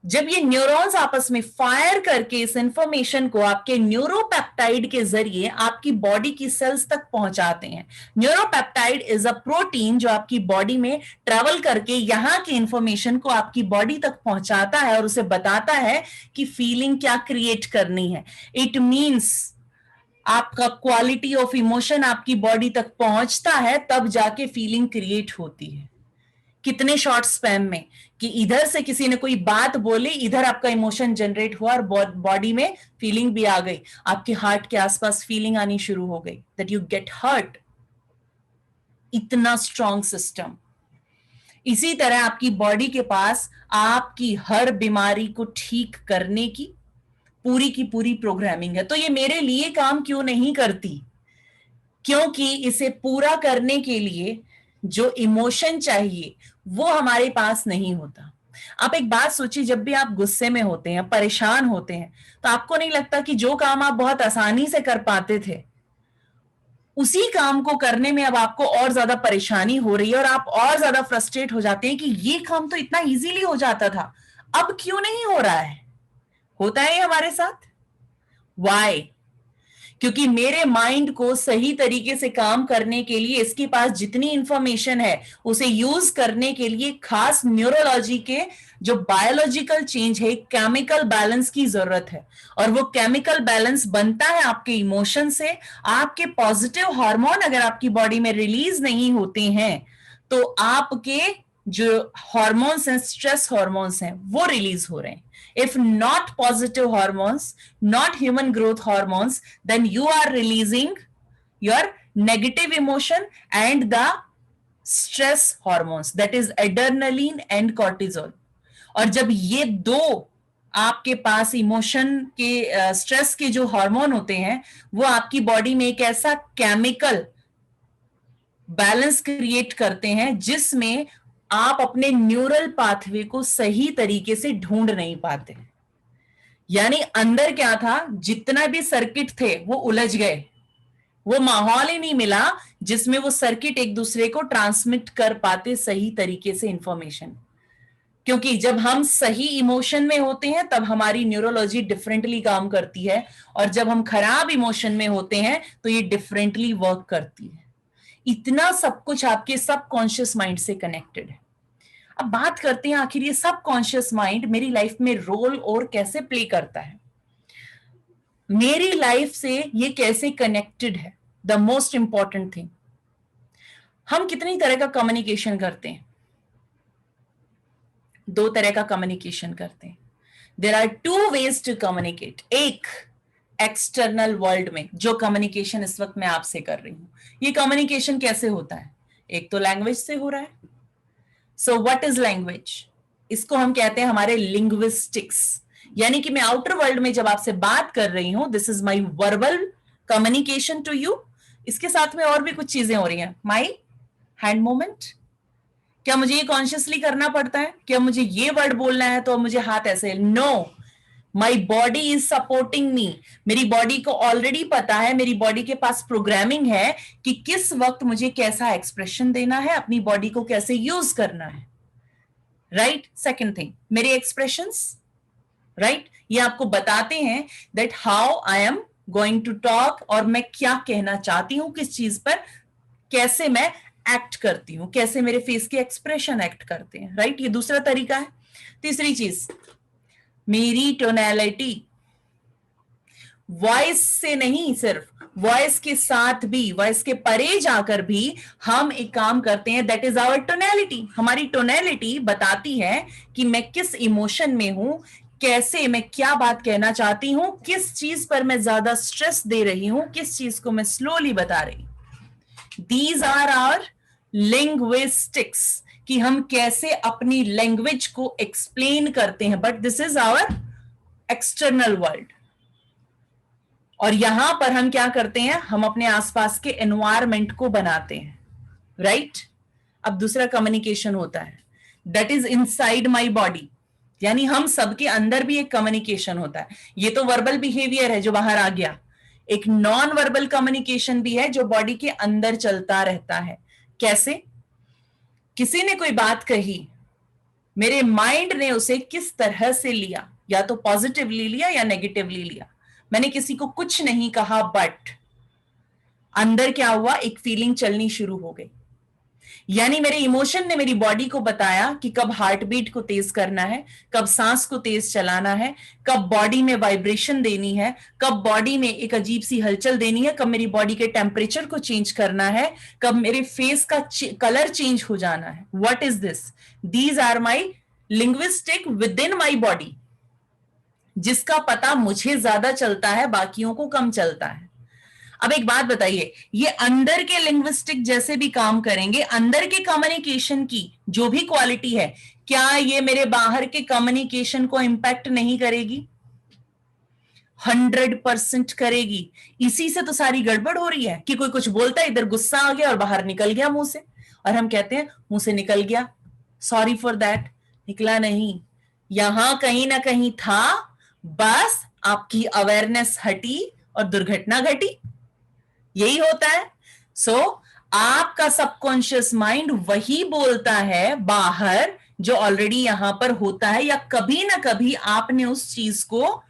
जब ये न्यूरॉन्स आपस में फायर करके इस इंफॉर्मेशन को आपके न्यूरोपेप्टाइड के जरिए आपकी बॉडी की सेल्स तक पहुंचाते हैं। न्यूरोपेप्टाइड इज अ प्रोटीन जो आपकी बॉडी में ट्रेवल करके यहां की इंफॉर्मेशन को आपकी बॉडी तक पहुंचाता है और उसे बताता है कि फीलिंग क्या क्रिएट करनी है। इट मीन्स आपका क्वालिटी ऑफ इमोशन आपकी बॉडी तक पहुंचता है, तब जाके फीलिंग क्रिएट होती है। कितने शॉर्ट स्पैम में कि इधर से किसी ने कोई बात बोली, इधर आपका इमोशन जनरेट हुआ और बॉडी में फीलिंग भी आ गई, आपके हार्ट के आसपास फीलिंग आनी शुरू हो गई, दैट यू गेट हर्ट। इतना स्ट्रॉन्ग सिस्टम। इसी तरह आपकी बॉडी के पास आपकी हर बीमारी को ठीक करने की पूरी प्रोग्रामिंग है। तो ये मेरे लिए काम क्यों नहीं करती? क्योंकि इसे पूरा करने के लिए जो इमोशन चाहिए वो हमारे पास नहीं होता। आप एक बात सोचिए, जब भी आप गुस्से में होते हैं, परेशान होते हैं, तो आपको नहीं लगता कि जो काम आप बहुत आसानी से कर पाते थे उसी काम को करने में अब आपको और ज्यादा परेशानी हो रही है और आप और ज्यादा फ्रस्ट्रेट हो जाते हैं कि ये काम तो इतना इजीली हो जाता था, अब क्यों नहीं हो रहा है। होता है हमारे साथ। वाई? क्योंकि मेरे माइंड को सही तरीके से काम करने के लिए, इसके पास जितनी इंफॉर्मेशन है उसे यूज करने के लिए खास न्यूरोलॉजी के जो बायोलॉजिकल चेंज है, केमिकल बैलेंस की जरूरत है। और वो केमिकल बैलेंस बनता है आपके इमोशन से। आपके पॉजिटिव हार्मोन अगर आपकी बॉडी में रिलीज नहीं होते हैं तो आपके जो हार्मोन्स हैं, स्ट्रेस हार्मोन्स हैं, वो रिलीज हो रहे हैं। If not positive hormones, not human growth hormones, then you are releasing your negative emotion and the stress hormones, that is adrenaline and cortisol. और जब ये दो आपके पास इमोशन के, स्ट्रेस के जो हार्मोन होते हैं, वो आपकी बॉडी में एक ऐसा केमिकल बैलेंस क्रिएट करते हैं जिसमें आप अपने न्यूरल पाथवे को सही तरीके से ढूंढ नहीं पाते। यानी अंदर क्या था, जितना भी सर्किट थे वो उलझ गए। वो माहौल ही नहीं मिला जिसमें वो सर्किट एक दूसरे को ट्रांसमिट कर पाते सही तरीके से इंफॉर्मेशन। क्योंकि जब हम सही इमोशन में होते हैं तब हमारी न्यूरोलॉजी डिफरेंटली काम करती है, और जब हम खराब इमोशन में होते हैं तो ये डिफरेंटली वर्क करती है। इतना सब कुछ आपके सबकॉन्शियस माइंड से कनेक्टेड है। अब बात करते हैं आखिर ये सबकॉन्शियस माइंड मेरी लाइफ में रोल और कैसे प्ले करता है, मेरी लाइफ से ये कैसे कनेक्टेड है। द मोस्ट इंपॉर्टेंट थिंग, हम कितनी तरह का कम्युनिकेशन करते हैं? दो तरह का कम्युनिकेशन करते हैं। There are two ways to communicate. एक, एक्सटर्नल वर्ल्ड में जो कम्युनिकेशन इस वक्त मैं आपसे कर रही हूं, ये कम्युनिकेशन कैसे होता है? एक तो लैंग्वेज से हो रहा है। So what is language? इसको हम कहते हैं हमारे लिंग्विस्टिक्स। यानी कि मैं आउटर वर्ल्ड में जब आपसे बात कर रही हूं, this is my verbal communication to you. इसके साथ में और भी कुछ चीजें हो रही हैं। माई हैंड मूवमेंट, क्या मुझे ये कॉन्शियसली करना पड़ता है? क्या मुझे ये वर्ड बोलना है तो मुझे हाथ ऐसे? No, my body is supporting me. मेरी बॉडी को ऑलरेडी पता है, मेरी बॉडी के पास प्रोग्रामिंग है कि किस वक्त मुझे कैसा एक्सप्रेशन देना है, अपनी बॉडी को कैसे यूज करना है। राइट? सेकेंड थिंग, मेरे एक्सप्रेशंस, राइट, ये आपको बताते हैं that how I am going to talk, और मैं क्या कहना चाहती हूं, किस चीज पर, कैसे मैं एक्ट करती हूं, कैसे मेरे फेस के एक्सप्रेशन एक्ट करते हैं। राइट? ये दूसरा तरीका है। तीसरी चीज, मेरी टोनैलिटी, वॉइस से नहीं, सिर्फ वॉइस के साथ भी, वॉइस के परे जाकर भी हम एक काम करते हैं, दैट इज आवर टोनैलिटी। हमारी टोनैलिटी बताती है कि मैं किस इमोशन में हूं, कैसे, मैं क्या बात कहना चाहती हूं, किस चीज पर मैं ज्यादा स्ट्रेस दे रही हूं, किस चीज को मैं स्लोली बता रही हूं। दीज आर आवर लिंग्विस्टिक्स, कि हम कैसे अपनी लैंग्वेज को एक्सप्लेन करते हैं। But this is our external world. और यहां पर हम क्या करते हैं, हम अपने आसपास के एनवायरमेंट को बनाते हैं। राइट? अब दूसरा कम्युनिकेशन होता है, that is inside my body. यानी हम सबके अंदर भी एक कम्युनिकेशन होता है। ये तो वर्बल बिहेवियर है जो बाहर आ गया। एक नॉन वर्बल कम्युनिकेशन भी है जो बॉडी के अंदर चलता रहता है। कैसे? किसी ने कोई बात कही, मेरे माइंड ने उसे किस तरह से लिया, या तो पॉजिटिवली लिया या नेगेटिवली लिया। मैंने किसी को कुछ नहीं कहा, बट अंदर क्या हुआ, एक फीलिंग चलनी शुरू हो गई। यानी मेरे इमोशन ने मेरी बॉडी को बताया कि कब हार्ट बीट को तेज करना है, कब सांस को तेज चलाना है, कब बॉडी में वाइब्रेशन देनी है, कब बॉडी में एक अजीब सी हलचल देनी है, कब मेरी बॉडी के टेम्परेचर को चेंज करना है, कब मेरे फेस का कलर चेंज हो जाना है। What is this? These are my linguistic within my body, जिसका पता मुझे ज्यादा चलता है, बाकियों को कम चलता है। अब एक बात बताइए, ये अंदर के लिंग्विस्टिक जैसे भी काम करेंगे, अंदर के कम्युनिकेशन की जो भी क्वालिटी है, क्या ये मेरे बाहर के कम्युनिकेशन को इंपैक्ट नहीं करेगी? 100% करेगी। इसी से तो सारी गड़बड़ हो रही है कि कोई कुछ बोलता है, इधर गुस्सा आ गया और बाहर निकल गया मुंह से, और हम कहते हैं मुंह से निकल गया, सॉरी फॉर दैट। निकला नहीं, यहां कहीं ना कहीं था, बस आपकी अवेयरनेस हटी और दुर्घटना घटी। यही होता है। सो आपका सबकॉन्शियस माइंड वही बोलता है बाहर जो ऑलरेडी यहां पर होता है, या कभी ना कभी आपने उस चीज को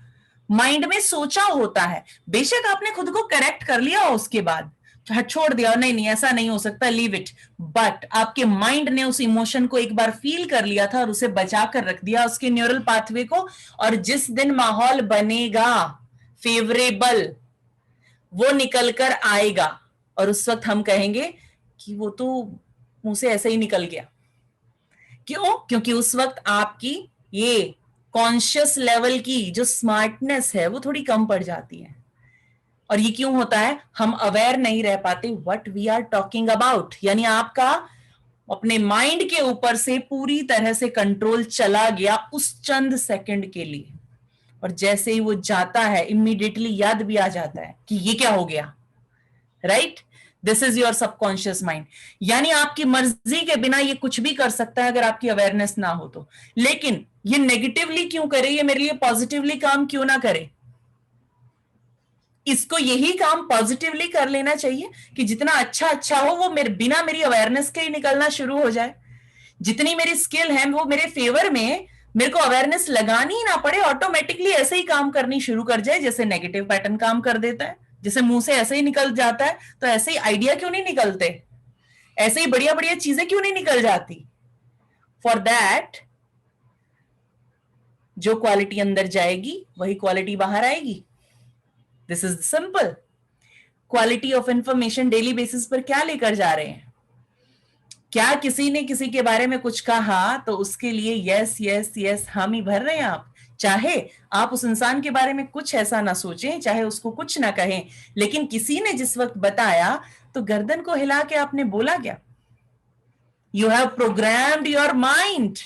माइंड में सोचा होता है। बेशक आपने खुद को करेक्ट कर लिया हो, उसके बाद छोड़ दिया, नहीं नहीं ऐसा नहीं हो सकता, लीव इट, बट आपके माइंड ने उस इमोशन को एक बार फील कर लिया था और उसे बचा कर रख दिया, उसके न्यूरल पाथवे को। और जिस दिन माहौल बनेगा फेवरेबल, वो निकल कर आएगा और उस वक्त हम कहेंगे कि वो तो मुंह से ऐसे ही निकल गया। क्यों? क्योंकि उस वक्त आपकी ये कॉन्शियस लेवल की जो स्मार्टनेस है वो थोड़ी कम पड़ जाती है। और ये क्यों होता है? हम अवेयर नहीं रह पाते what we are talking about, यानी आपका अपने माइंड के ऊपर से पूरी तरह से कंट्रोल चला गया उस चंद सेकंड के लिए, और जैसे ही वो जाता है इमीडिएटली याद भी आ जाता है कि ये क्या हो गया। Right? This is your subconscious mind. यानी आपकी मर्जी के बिना ये कुछ भी कर सकता है अगर आपकी अवेयरनेस ना हो तो। लेकिन ये नेगेटिवली क्यों करे, ये मेरे लिए पॉजिटिवली काम क्यों ना करे? इसको यही काम पॉजिटिवली कर लेना चाहिए कि जितना अच्छा अच्छा हो वो मेरे बिना मेरी अवेयरनेस के ही निकलना शुरू हो जाए। जितनी मेरी स्किल है वो मेरे फेवर में, मेरे को अवेयरनेस लगानी ही ना पड़े, ऑटोमेटिकली ऐसे ही काम करनी शुरू कर जाए जैसे नेगेटिव पैटर्न काम कर देता है। जैसे मुंह से ऐसे ही निकल जाता है, तो ऐसे ही आइडिया क्यों नहीं निकलते, ऐसे ही बढ़िया बढ़िया चीजें क्यों नहीं निकल जाती? फॉर दैट जो क्वालिटी अंदर जाएगी वही क्वालिटी बाहर आएगी। This is simple. Quality of information daily basis पर क्या लेकर जा रहे हैं? क्या किसी ने किसी के बारे में कुछ कहा तो उसके लिए यस यस यस हामी भर रहे हैं आप? चाहे आप उस इंसान के बारे में कुछ ऐसा ना सोचें, चाहे उसको कुछ ना कहें, लेकिन किसी ने जिस वक्त बताया तो गर्दन को हिला के आपने बोला क्या? You have programmed your mind.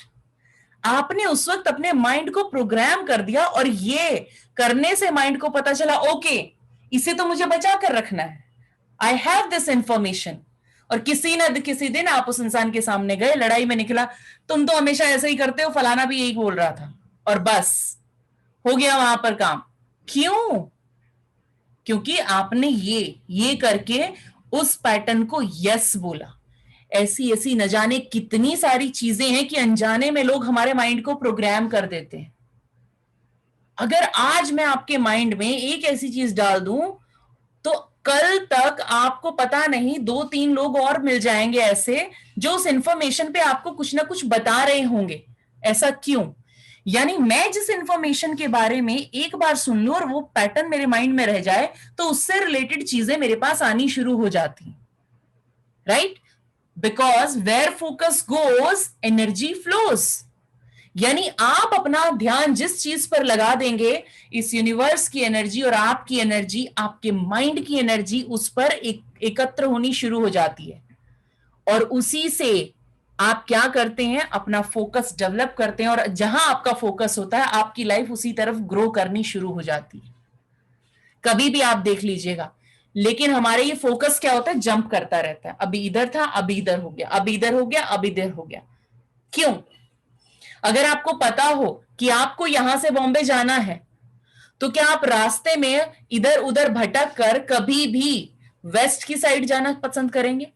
आपने उस वक्त अपने माइंड को प्रोग्राम कर दिया, और ये करने से माइंड को पता चला ओके इसे तो मुझे बचा कर रखना है, आई हैव दिस इंफॉर्मेशन। और किसी न किसी दिन आप उस इंसान के सामने गए, लड़ाई में निकला, तुम तो हमेशा ऐसे ही करते हो, फलाना भी यही बोल रहा था, और बस हो गया वहां पर काम। क्यों? क्योंकि आपने ये करके उस पैटर्न को यस बोला। ऐसी ऐसी न जाने कितनी सारी चीजें हैं कि अनजाने में लोग हमारे माइंड को प्रोग्राम कर देते हैं। अगर आज मैं आपके माइंड में एक ऐसी चीज डाल दूं तो कल तक आपको पता नहीं 2-3 लोग और मिल जाएंगे ऐसे जो उस इंफॉर्मेशन पे आपको कुछ ना कुछ बता रहे होंगे। ऐसा क्यों? यानी मैं जिस इंफॉर्मेशन के बारे में एक बार सुन लूं और वो पैटर्न मेरे माइंड में रह जाए तो उससे रिलेटेड चीजें मेरे पास आनी शुरू हो जाती। Right? Because where focus goes energy flows. यानी आप अपना ध्यान जिस चीज पर लगा देंगे, इस यूनिवर्स की एनर्जी और आपकी एनर्जी, आपके माइंड की एनर्जी उस पर एकत्र होनी शुरू हो जाती है, और उसी से आप क्या करते हैं, अपना फोकस डेवलप करते हैं, और जहां आपका फोकस होता है आपकी लाइफ उसी तरफ ग्रो करनी शुरू हो जाती है। कभी भी आप देख लीजिएगा, लेकिन हमारे ये फोकस क्या होता है, जंप करता रहता है, अभी इधर था अभी इधर हो गया, अभी इधर हो गया अभी इधर हो गया। क्यों? अगर आपको पता हो कि आपको यहां से बॉम्बे जाना है, तो क्या आप रास्ते में इधर उधर भटक कर कभी भी वेस्ट की साइड जाना पसंद करेंगे?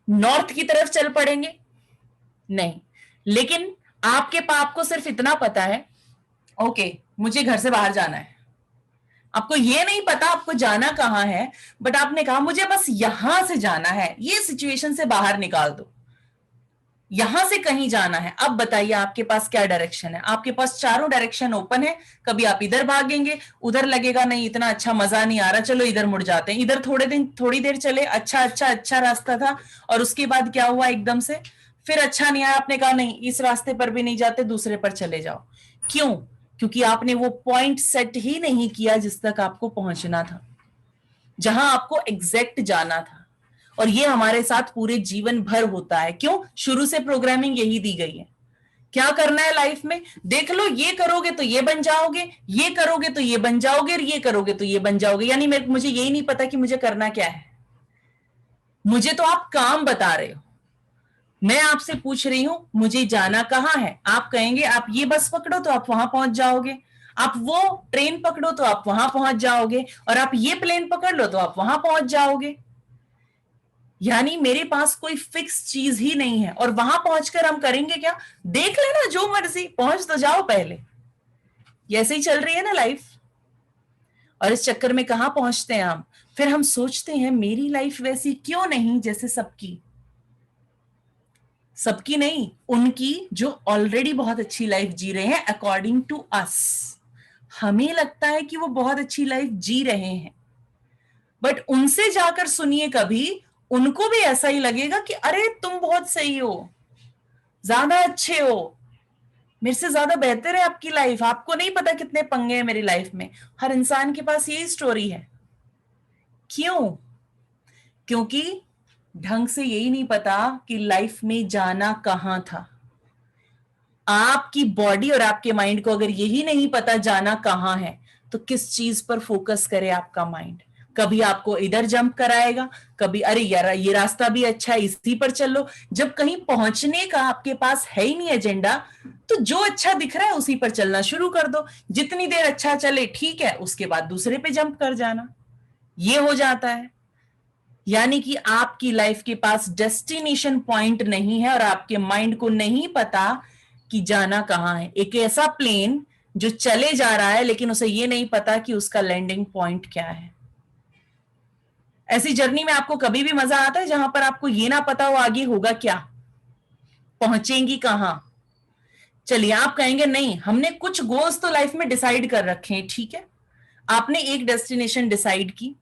नॉर्थ की तरफ चल पड़ेंगे? नहीं। लेकिन आपको सिर्फ इतना पता है, ओके मुझे घर से बाहर जाना है। आपको ये नहीं पता आपको जाना कहां है, बट आपने कहा मुझे बस यहां से जाना है, ये सिचुएशन से बाहर निकाल दो, यहां से कहीं जाना है। अब बताइए आपके पास क्या डायरेक्शन है? आपके पास चारों डायरेक्शन ओपन है। कभी आप इधर भागेंगे, उधर लगेगा नहीं इतना अच्छा मजा नहीं आ रहा, चलो इधर मुड़ जाते हैं, इधर थोड़ी देर चले, अच्छा रास्ता था, और उसके बाद क्या हुआ, एकदम से फिर अच्छा नहीं आया, आपने कहा नहीं इस रास्ते पर भी नहीं जाते, दूसरे पर चले जाओ। क्यों? क्योंकि आपने वो पॉइंट सेट ही नहीं किया जिस तक आपको पहुंचना था, जहां आपको एग्जैक्ट जाना था। और ये हमारे साथ पूरे जीवन भर होता है। क्यों? शुरू से प्रोग्रामिंग यही दी गई है, क्या करना है लाइफ में, देख लो ये करोगे तो ये बन जाओगे, ये करोगे तो ये बन जाओगे, और ये करोगे तो ये बन जाओगे। यानी मुझे यही नहीं पता कि मुझे करना क्या है, मुझे तो आप काम बता रहे हो। मैं आपसे पूछ रही हूं मुझे जाना कहां है, आप कहेंगे आप ये बस पकड़ो तो आप वहां पहुंच जाओगे। आप वो ट्रेन पकड़ो तो आप वहां पहुंच जाओगे, और आप ये प्लेन पकड़ लो तो आप वहां पहुंच जाओगे। यानी मेरे पास कोई फिक्स चीज ही नहीं है, और वहां पहुंचकर हम करेंगे क्या? देख लेना जो मर्जी, पहुंच तो जाओ पहले। ऐसे ही चल रही है ना लाइफ। और इस चक्कर में कहां पहुंचते हैं हम? फिर हम सोचते हैं मेरी लाइफ वैसी क्यों नहीं जैसे सबकी। सबकी नहीं, उनकी जो ऑलरेडी बहुत अच्छी लाइफ जी रहे हैं अकॉर्डिंग टू अस। हमें लगता है कि वो बहुत अच्छी लाइफ जी रहे हैं, बट उनसे जाकर सुनिए कभी, उनको भी ऐसा ही लगेगा कि अरे तुम बहुत सही हो, ज्यादा अच्छे हो, मेरे से ज्यादा बेहतर है आपकी लाइफ, आपको नहीं पता कितने पंगे हैं मेरी लाइफ में। हर इंसान के पास यही स्टोरी है। क्यों? क्योंकि ढंग से यही नहीं पता कि लाइफ में जाना कहां था। आपकी बॉडी और आपके माइंड को अगर यही नहीं पता जाना कहां है, तो किस चीज पर फोकस करे आपका माइंड? कभी आपको इधर जंप कराएगा, कभी अरे यार ये रास्ता भी अच्छा है इसी पर चलो। जब कहीं पहुंचने का आपके पास है ही नहीं एजेंडा, तो जो अच्छा दिख रहा है उसी पर चलना शुरू कर दो। जितनी देर अच्छा चले ठीक है, उसके बाद दूसरे पे जंप कर जाना, ये हो जाता है। यानी कि आपकी लाइफ के पास डेस्टिनेशन पॉइंट नहीं है, और आपके माइंड को नहीं पता कि जाना कहां है। एक ऐसा प्लेन जो चले जा रहा है लेकिन उसे ये नहीं पता कि उसका लैंडिंग पॉइंट क्या है। ऐसी जर्नी में आपको कभी भी मजा आता है जहां पर आपको ये ना पता हो आगे होगा क्या, पहुंचेंगी कहां? चलिए आप कहेंगे नहीं, हमने कुछ गोल्स तो लाइफ में डिसाइड कर रखे हैं, ठीक है। आपने एक डेस्टिनेशन डिसाइड की,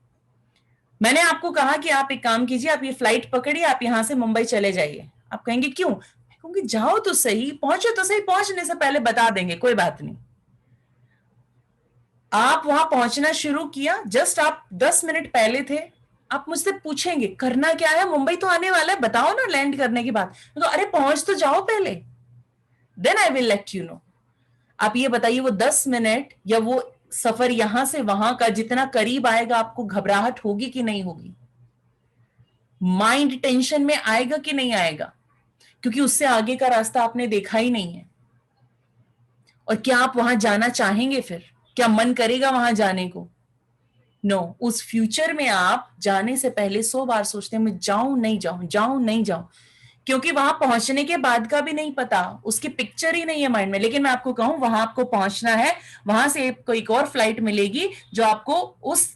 मैंने आपको कहा कि आप एक काम कीजिए, आप ये फ्लाइट पकड़िए, आप यहां से मुंबई चले जाइए। आप कहेंगे क्यों? क्योंकि जाओ तो सही, पहुंचो तो सही, पहुंचने से पहले बता देंगे, कोई बात नहीं। आप वहां पहुंचना शुरू किया, जस्ट आप 10 मिनट पहले थे, आप मुझसे पूछेंगे करना क्या है, मुंबई तो आने वाला है, बताओ ना लैंड करने के बाद। तो अरे पहुंच तो जाओ पहले, then I will let you know. आप ये बताइए वो 10 मिनट या वो सफर यहां से वहां का जितना करीब आएगा, आपको घबराहट होगी कि नहीं होगी? माइंड टेंशन में आएगा कि नहीं आएगा? क्योंकि उससे आगे का रास्ता आपने देखा ही नहीं है। और क्या आप वहां जाना चाहेंगे? फिर क्या मन करेगा वहां जाने को? नो उस फ्यूचर में आप जाने से पहले 100 बार सोचते हैं मैं जाऊं नहीं जाऊं, जाऊं नहीं जाऊं। क्योंकि वहां पहुंचने के बाद का भी नहीं पता, उसकी पिक्चर ही नहीं है माइंड में। लेकिन मैं आपको कहूं वहां आपको पहुंचना है, वहां से कोई एक और फ्लाइट मिलेगी जो आपको उस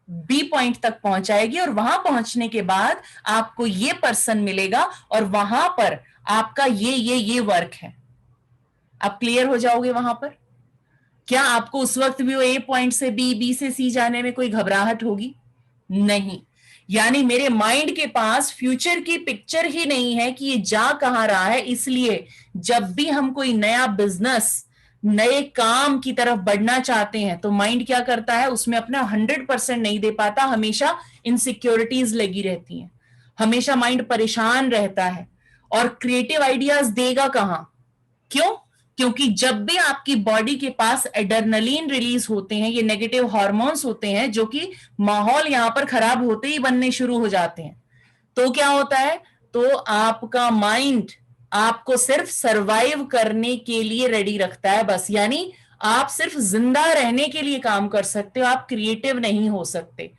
बी पॉइंट तक पहुंचाएगी, और वहां पहुंचने के बाद आपको ये पर्सन मिलेगा, और वहां पर आपका ये वर्क है। आप क्लियर हो जाओगे वहां पर। क्या आपको उस वक्त भी वो ए पॉइंट से बी, बी से सी जाने में कोई घबराहट होगी? नहीं। यानी मेरे माइंड के पास फ्यूचर की पिक्चर ही नहीं है कि ये जा कहां रहा है। इसलिए जब भी हम कोई नया बिजनेस, नए काम की तरफ बढ़ना चाहते हैं, तो माइंड क्या करता है, उसमें अपना 100% नहीं दे पाता, हमेशा इनसिक्योरिटीज लगी रहती हैं, हमेशा माइंड परेशान रहता है, और क्रिएटिव आइडियाज देगा कहां? क्यों? क्योंकि जब भी आपकी बॉडी के पास एड्रेनलिन रिलीज होते हैं, ये नेगेटिव हार्मोन्स होते हैं जो कि माहौल यहां पर खराब होते ही बनने शुरू हो जाते हैं, तो क्या होता है, तो आपका माइंड आपको सिर्फ सरवाइव करने के लिए रेडी रखता है बस। यानी आप सिर्फ जिंदा रहने के लिए काम कर सकते हो, आप क्रिएटिव नहीं हो सकते,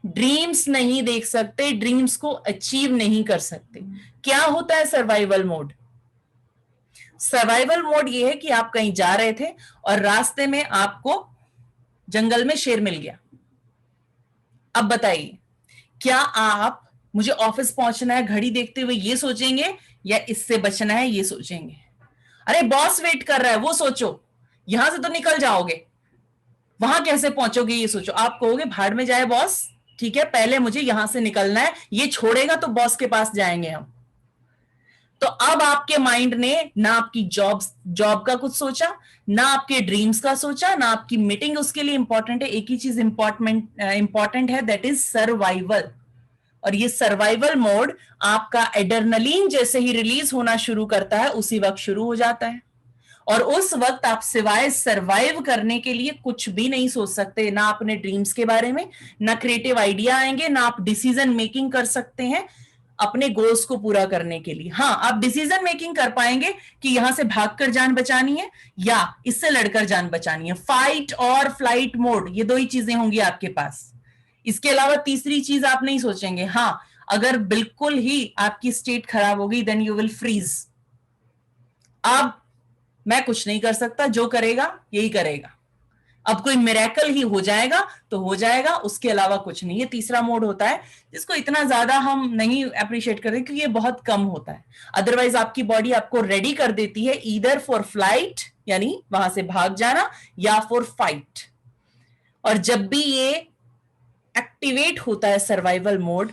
ड्रीम्स नहीं देख सकते, ड्रीम्स को अचीव नहीं कर सकते। क्या होता है सर्वाइवल मोड? सर्वाइवल मोड ये है कि आप कहीं जा रहे थे और रास्ते में आपको जंगल में शेर मिल गया। अब बताइए, क्या आप मुझे ऑफिस पहुंचना है घड़ी देखते हुए ये सोचेंगे, या इससे बचना है ये सोचेंगे? अरे बॉस वेट कर रहा है वो सोचो, यहां से तो निकल जाओगे, वहां कैसे पहुंचोगे ये सोचो। आप कहोगे भाड़ में जाए बॉस, ठीक है पहले मुझे यहां से निकलना है, ये छोड़ेगा तो बॉस के पास जाएंगे हम। तो अब आपके माइंड ने ना आपकी जॉब का कुछ सोचा, ना आपके ड्रीम्स का सोचा, ना आपकी मीटिंग उसके लिए इंपॉर्टेंट है। एक ही चीज इंपॉर्टेंट है, दैट इज सर्वाइवल। और ये सर्वाइवल मोड आपका एड्रेनलिन जैसे ही रिलीज होना शुरू करता है, उसी वक्त शुरू हो जाता है। और उस वक्त आप सिवाय सर्वाइव करने के लिए कुछ भी नहीं सोच सकते, ना अपने ड्रीम्स के बारे में, ना क्रिएटिव आइडिया आएंगे, ना आप डिसीजन मेकिंग कर सकते हैं। अपने गोल्स को पूरा करने के लिए। हाँ, आप डिसीजन मेकिंग कर पाएंगे कि यहां से भागकर जान बचानी है या इससे लड़कर जान बचानी है। फाइट और फ्लाइट मोड, ये दो ही चीजें होंगी आपके पास। इसके अलावा तीसरी चीज आप नहीं सोचेंगे। हाँ, अगर बिल्कुल ही आपकी स्टेट खराब होगी देन यू विल फ्रीज। अब मैं कुछ नहीं कर सकता, जो करेगा यही करेगा। अब कोई मिरेकल ही हो जाएगा तो हो जाएगा, उसके अलावा कुछ नहीं। ये तीसरा मोड होता है जिसको इतना ज्यादा हम नहीं अप्रिशिएट करते क्योंकि ये बहुत कम होता है। अदरवाइज आपकी बॉडी आपको रेडी कर देती है ईदर फॉर फ्लाइट यानी वहां से भाग जाना या फॉर फाइट। और जब भी ये एक्टिवेट होता है सर्वाइवल मोड,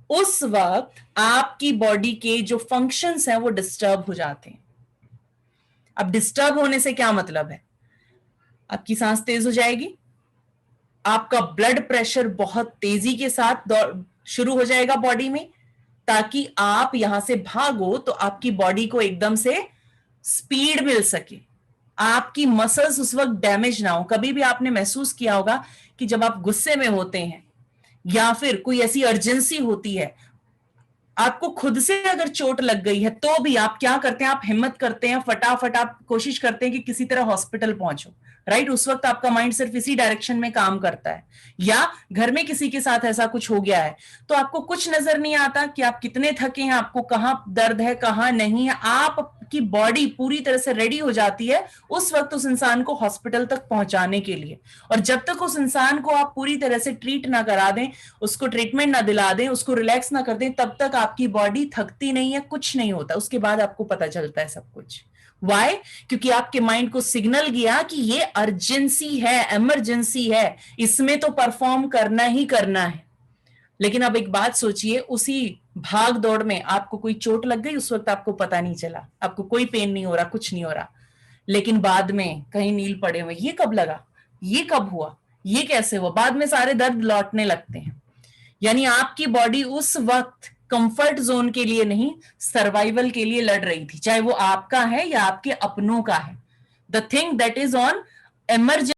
उस वक्त आपकी बॉडी के जो फंक्शंस हैं वो डिस्टर्ब हो जाते हैं। अब डिस्टर्ब होने से क्या मतलब है? आपकी सांस तेज हो जाएगी, आपका ब्लड प्रेशर बहुत तेजी के साथ शुरू हो जाएगा बॉडी में, ताकि आप यहां से भागो तो आपकी बॉडी को एकदम से स्पीड मिल सके, आपकी मसल्स उस वक्त डैमेज ना हो। कभी भी आपने महसूस किया होगा कि जब आप गुस्से में होते हैं या फिर कोई ऐसी अर्जेंसी होती है, आपको खुद से अगर चोट लग गई है तो भी आप क्या करते हैं? आप हिम्मत करते हैं, फटाफट आप कोशिश करते हैं कि किसी तरह हॉस्पिटल पहुंचो, राइट? उस वक्त आपका माइंड सिर्फ इसी डायरेक्शन में काम करता है। या घर में किसी के साथ ऐसा कुछ हो गया है तो आपको कुछ नजर नहीं आता कि आप कितने थके हैं, आपको कहां दर्द है कहां नहीं है, आपकी बॉडी पूरी तरह से रेडी हो जाती है उस वक्त उस इंसान को हॉस्पिटल तक पहुंचाने के लिए। और जब तक उस इंसान को आप पूरी तरह से ट्रीट ना करा दें, उसको ट्रीटमेंट ना दिला दें, उसको रिलैक्स ना कर दें, तब तक आपकी बॉडी थकती नहीं है, कुछ नहीं होता। उसके बाद आपको पता चलता है सब कुछ। वाई? क्योंकि आपके माइंड को सिग्नल गया कि ये अर्जेंसी है, इमरजेंसी है, इसमें तो परफॉर्म करना ही करना है। लेकिन अब एक बात सोचिए, उसी भाग दौड़ में आपको कोई चोट लग गई, उस वक्त आपको पता नहीं चला, आपको कोई पेन नहीं हो रहा, कुछ नहीं हो रहा, लेकिन बाद में कहीं नील पड़े हुए, ये कब लगा, ये कब हुआ, ये कैसे हुआ, बाद में सारे दर्द लौटने लगते हैं। यानी आपकी बॉडी उस वक्त कंफर्ट जोन के लिए नहीं, सर्वाइवल के लिए लड़ रही थी, चाहे वो आपका है या आपके अपनों का है। The thing that is on emergency